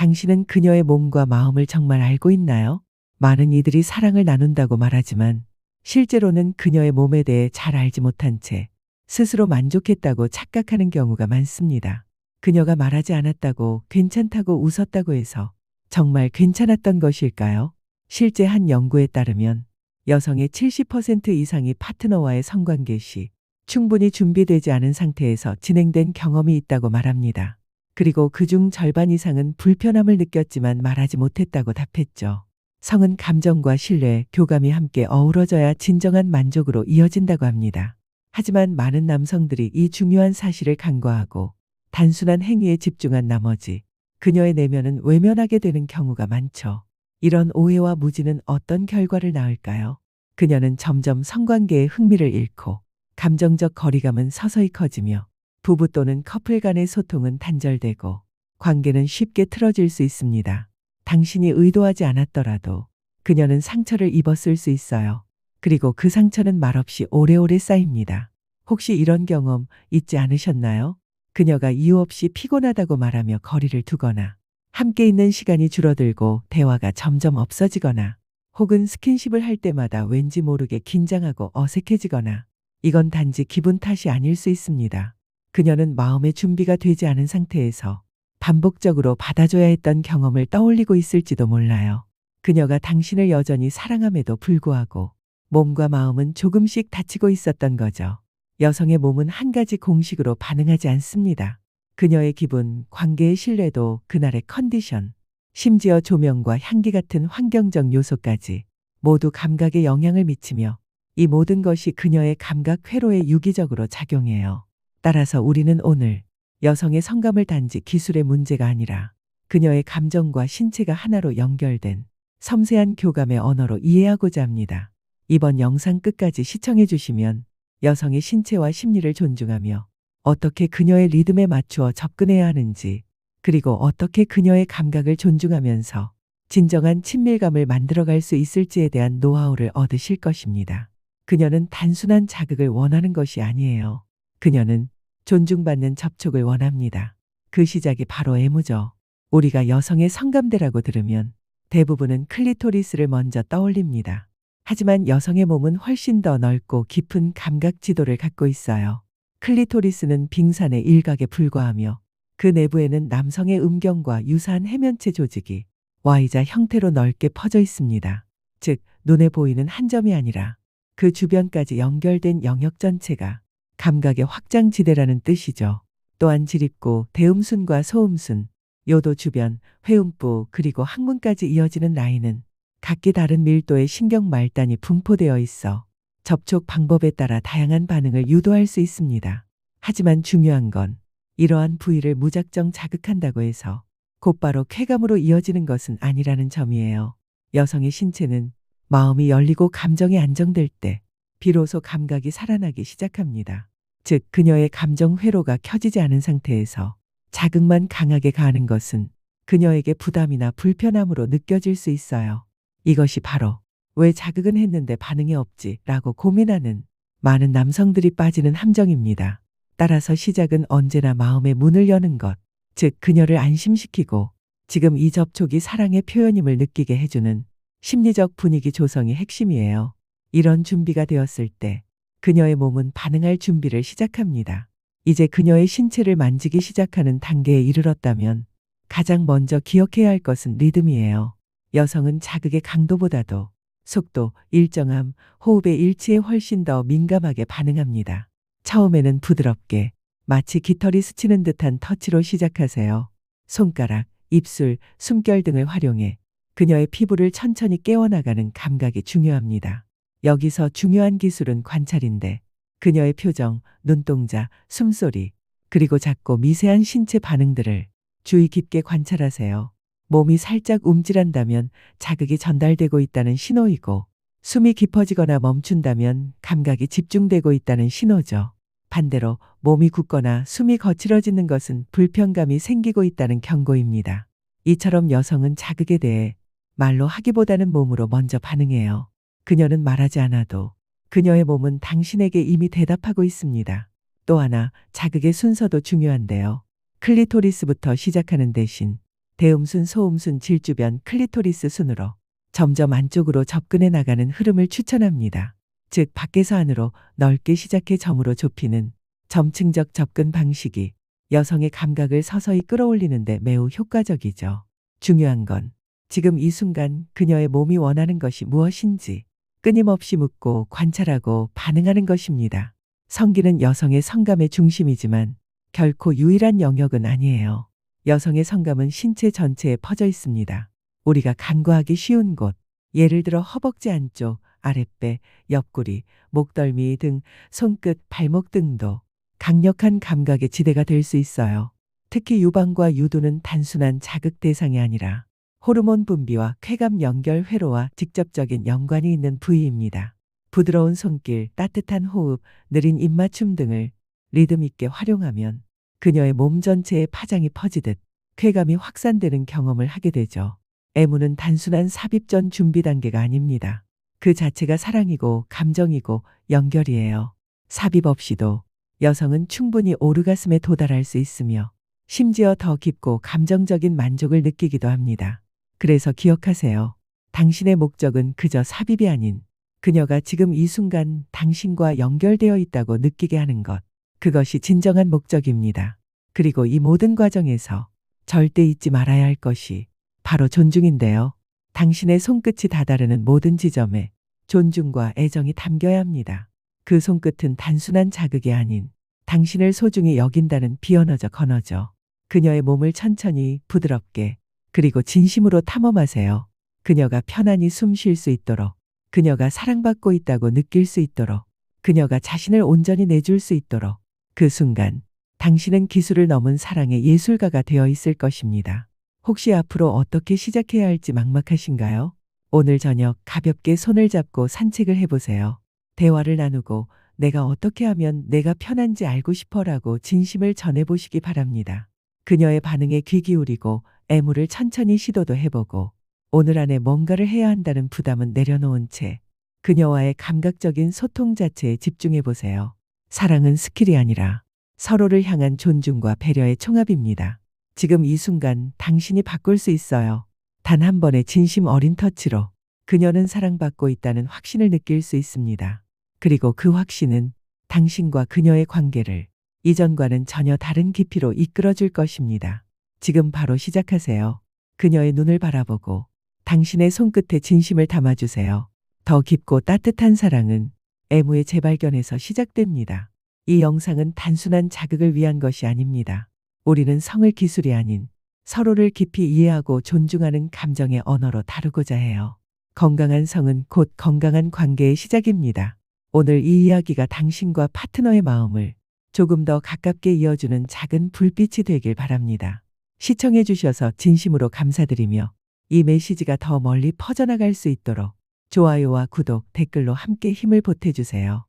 당신은 그녀의 몸과 마음을 정말 알고 있나요? 많은 이들이 사랑을 나눈다고 말하지만 실제로는 그녀의 몸에 대해 잘 알지 못한 채 스스로 만족했다고 착각하는 경우가 많습니다. 그녀가 말하지 않았다고 괜찮다고 웃었다고 해서 정말 괜찮았던 것일까요? 실제 한 연구에 따르면 여성의 70% 이상이 파트너와의 성관계 시 충분히 준비되지 않은 상태에서 진행된 경험이 있다고 말합니다. 그리고 그중 절반 이상은 불편함을 느꼈지만 말하지 못했다고 답했죠. 성은 감정과 신뢰, 교감이 함께 어우러져야 진정한 만족으로 이어진다고 합니다. 하지만 많은 남성들이 이 중요한 사실을 간과하고 단순한 행위에 집중한 나머지 그녀의 내면은 외면하게 되는 경우가 많죠. 이런 오해와 무지는 어떤 결과를 낳을까요? 그녀는 점점 성관계에 흥미를 잃고 감정적 거리감은 서서히 커지며 부부 또는 커플 간의 소통은 단절되고 관계는 쉽게 틀어질 수 있습니다. 당신이 의도하지 않았더라도 그녀는 상처를 입었을 수 있어요. 그리고 그 상처는 말없이 오래오래 쌓입니다. 혹시 이런 경험 있지 않으셨나요? 그녀가 이유 없이 피곤하다고 말하며 거리를 두거나 함께 있는 시간이 줄어들고 대화가 점점 없어지거나 혹은 스킨십을 할 때마다 왠지 모르게 긴장하고 어색해지거나 이건 단지 기분 탓이 아닐 수 있습니다. 그녀는 마음의 준비가 되지 않은 상태에서 반복적으로 받아줘야 했던 경험을 떠올리고 있을지도 몰라요. 그녀가 당신을 여전히 사랑함에도 불구하고 몸과 마음은 조금씩 다치고 있었던 거죠. 여성의 몸은 한 가지 공식으로 반응하지 않습니다. 그녀의 기분, 관계의 신뢰도, 그날의 컨디션, 심지어 조명과 향기 같은 환경적 요소까지 모두 감각에 영향을 미치며 이 모든 것이 그녀의 감각 회로에 유기적으로 작용해요. 따라서 우리는 오늘 여성의 성감을 단지 기술의 문제가 아니라 그녀의 감정과 신체가 하나로 연결된 섬세한 교감의 언어로 이해하고자 합니다. 이번 영상 끝까지 시청해 주시면 여성의 신체와 심리를 존중하며 어떻게 그녀의 리듬에 맞추어 접근해야 하는지 그리고 어떻게 그녀의 감각을 존중하면서 진정한 친밀감을 만들어갈 수 있을지에 대한 노하우를 얻으실 것입니다. 그녀는 단순한 자극을 원하는 것이 아니에요. 그녀는 존중받는 접촉을 원합니다. 그 시작이 바로 애무죠. 우리가 여성의 성감대라고 들으면 대부분은 클리토리스를 먼저 떠올립니다. 하지만 여성의 몸은 훨씬 더 넓고 깊은 감각 지도를 갖고 있어요. 클리토리스는 빙산의 일각에 불과하며 그 내부에는 남성의 음경과 유사한 해면체 조직이 Y자 형태로 넓게 퍼져 있습니다. 즉, 눈에 보이는 한 점이 아니라 그 주변까지 연결된 영역 전체가 감각의 확장지대라는 뜻이죠. 또한 지립구, 대음순과 소음순, 요도 주변, 회음부 그리고 항문까지 이어지는 라인은 각기 다른 밀도의 신경 말단이 분포되어 있어 접촉 방법에 따라 다양한 반응을 유도할 수 있습니다. 하지만 중요한 건 이러한 부위를 무작정 자극한다고 해서 곧바로 쾌감으로 이어지는 것은 아니라는 점이에요. 여성의 신체는 마음이 열리고 감정이 안정될 때 비로소 감각이 살아나기 시작합니다. 즉, 그녀의 감정 회로가 켜지지 않은 상태에서 자극만 강하게 가하는 것은 그녀에게 부담이나 불편함으로 느껴질 수 있어요. 이것이 바로 왜 자극은 했는데 반응이 없지? 라고 고민하는 많은 남성들이 빠지는 함정입니다. 따라서 시작은 언제나 마음의 문을 여는 것, 즉 그녀를 안심시키고 지금 이 접촉이 사랑의 표현임을 느끼게 해주는 심리적 분위기 조성이 핵심이에요. 이런 준비가 되었을 때 그녀의 몸은 반응할 준비를 시작합니다. 이제 그녀의 신체를 만지기 시작하는 단계에 이르렀다면 가장 먼저 기억해야 할 것은 리듬이에요. 여성은 자극의 강도보다도 속도, 일정함, 호흡의 일치에 훨씬 더 민감하게 반응합니다. 처음에는 부드럽게 마치 깃털이 스치는 듯한 터치로 시작하세요. 손가락, 입술, 숨결 등을 활용해 그녀의 피부를 천천히 깨워나가는 감각이 중요합니다. 여기서 중요한 기술은 관찰인데 그녀의 표정, 눈동자, 숨소리, 그리고 작고 미세한 신체 반응들을 주의 깊게 관찰하세요. 몸이 살짝 움찔한다면 자극이 전달되고 있다는 신호이고 숨이 깊어지거나 멈춘다면 감각이 집중되고 있다는 신호죠. 반대로 몸이 굳거나 숨이 거칠어지는 것은 불편감이 생기고 있다는 경고입니다. 이처럼 여성은 자극에 대해 말로 하기보다는 몸으로 먼저 반응해요. 그녀는 말하지 않아도 그녀의 몸은 당신에게 이미 대답하고 있습니다. 또 하나, 자극의 순서도 중요한데요. 클리토리스부터 시작하는 대신 대음순, 소음순, 질주변, 클리토리스 순으로 점점 안쪽으로 접근해 나가는 흐름을 추천합니다. 즉 밖에서 안으로 넓게 시작해 점으로 좁히는 점층적 접근 방식이 여성의 감각을 서서히 끌어올리는 데 매우 효과적이죠. 중요한 건 지금 이 순간 그녀의 몸이 원하는 것이 무엇인지 끊임없이 묻고 관찰하고 반응하는 것입니다. 성기는 여성의 성감의 중심이지만 결코 유일한 영역은 아니에요. 여성의 성감은 신체 전체에 퍼져 있습니다. 우리가 간과하기 쉬운 곳, 예를 들어 허벅지 안쪽, 아랫배, 옆구리, 목덜미 등 손끝, 발목 등도 강력한 감각의 지대가 될 수 있어요. 특히 유방과 유두는 단순한 자극 대상이 아니라 호르몬 분비와 쾌감 연결 회로와 직접적인 연관이 있는 부위입니다. 부드러운 손길, 따뜻한 호흡, 느린 입맞춤 등을 리듬 있게 활용하면 그녀의 몸 전체에 파장이 퍼지듯 쾌감이 확산되는 경험을 하게 되죠. 애무는 단순한 삽입 전 준비 단계가 아닙니다. 그 자체가 사랑이고 감정이고 연결이에요. 삽입 없이도 여성은 충분히 오르가슴에 도달할 수 있으며 심지어 더 깊고 감정적인 만족을 느끼기도 합니다. 그래서 기억하세요. 당신의 목적은 그저 삽입이 아닌 그녀가 지금 이 순간 당신과 연결되어 있다고 느끼게 하는 것. 그것이 진정한 목적입니다. 그리고 이 모든 과정에서 절대 잊지 말아야 할 것이 바로 존중인데요. 당신의 손끝이 다다르는 모든 지점에 존중과 애정이 담겨야 합니다. 그 손끝은 단순한 자극이 아닌 당신을 소중히 여긴다는 비언어적 언어죠. 그녀의 몸을 천천히 부드럽게 그리고 진심으로 탐험하세요. 그녀가 편안히 숨 쉴 수 있도록, 그녀가 사랑받고 있다고 느낄 수 있도록, 그녀가 자신을 온전히 내줄 수 있도록 그 순간 당신은 기술을 넘은 사랑의 예술가가 되어 있을 것입니다. 혹시 앞으로 어떻게 시작해야 할지 막막하신가요? 오늘 저녁 가볍게 손을 잡고 산책을 해보세요. 대화를 나누고 내가 어떻게 하면 내가 편한지 알고 싶어라고 진심을 전해보시기 바랍니다. 그녀의 반응에 귀 기울이고 애무를 천천히 시도도 해보고 오늘 안에 뭔가를 해야 한다는 부담은 내려놓은 채 그녀와의 감각적인 소통 자체에 집중해보세요. 사랑은 스킬이 아니라 서로를 향한 존중과 배려의 총합입니다. 지금 이 순간 당신이 바꿀 수 있어요. 단 한 번의 진심 어린 터치로 그녀는 사랑받고 있다는 확신을 느낄 수 있습니다. 그리고 그 확신은 당신과 그녀의 관계를 이전과는 전혀 다른 깊이로 이끌어줄 것입니다. 지금 바로 시작하세요. 그녀의 눈을 바라보고 당신의 손끝에 진심을 담아주세요. 더 깊고 따뜻한 사랑은 애무의 재발견에서 시작됩니다. 이 영상은 단순한 자극을 위한 것이 아닙니다. 우리는 성을 기술이 아닌 서로를 깊이 이해하고 존중하는 감정의 언어로 다루고자 해요. 건강한 성은 곧 건강한 관계의 시작입니다. 오늘 이 이야기가 당신과 파트너의 마음을 조금 더 가깝게 이어주는 작은 불빛이 되길 바랍니다. 시청해 주셔서 진심으로 감사드리며 이 메시지가 더 멀리 퍼져나갈 수 있도록 좋아요와 구독, 댓글로 함께 힘을 보태주세요.